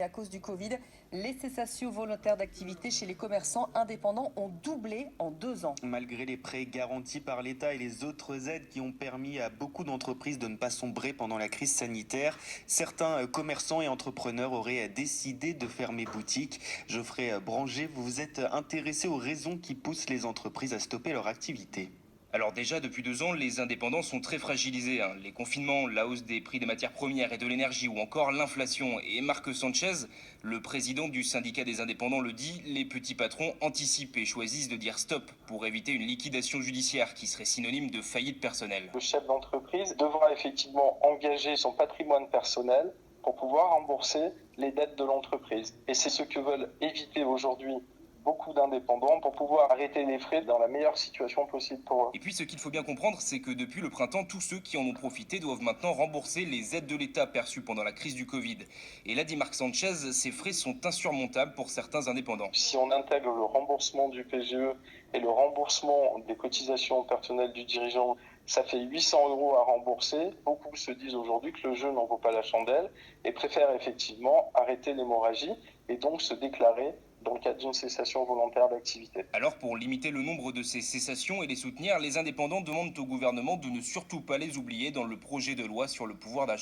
À cause du Covid, les cessations volontaires d'activité chez les commerçants indépendants ont doublé en 2 ans. Malgré les prêts garantis par l'État et les autres aides qui ont permis à beaucoup d'entreprises de ne pas sombrer pendant la crise sanitaire, certains commerçants et entrepreneurs auraient décidé de fermer boutique. Geoffrey Branger, vous vous êtes intéressé aux raisons qui poussent les entreprises à stopper leur activité. Alors déjà, depuis 2 ans, les indépendants sont très fragilisés. Les confinements, la hausse des prix des matières premières et de l'énergie ou encore l'inflation. Et Marc Sanchez, le président du syndicat des indépendants, le dit, les petits patrons anticipent et choisissent de dire stop pour éviter une liquidation judiciaire qui serait synonyme de faillite personnelle. Le chef d'entreprise devra effectivement engager son patrimoine personnel pour pouvoir rembourser les dettes de l'entreprise. Et c'est ce que veulent éviter aujourd'hui beaucoup d'indépendants pour pouvoir arrêter les frais dans la meilleure situation possible pour eux. Et puis ce qu'il faut bien comprendre, c'est que depuis le printemps, tous ceux qui en ont profité doivent maintenant rembourser les aides de l'État perçues pendant la crise du Covid. Et là, dit Marc Sanchez, ces frais sont insurmontables pour certains indépendants. Si on intègre le remboursement du PGE et le remboursement des cotisations personnelles du dirigeant, ça fait 800 € à rembourser. Beaucoup se disent aujourd'hui que le jeu n'en vaut pas la chandelle et préfèrent effectivement arrêter l'hémorragie et donc se déclarer dans le cadre d'une cessation volontaire d'activité. Alors pour limiter le nombre de ces cessations et les soutenir, les indépendants demandent au gouvernement de ne surtout pas les oublier dans le projet de loi sur le pouvoir d'achat.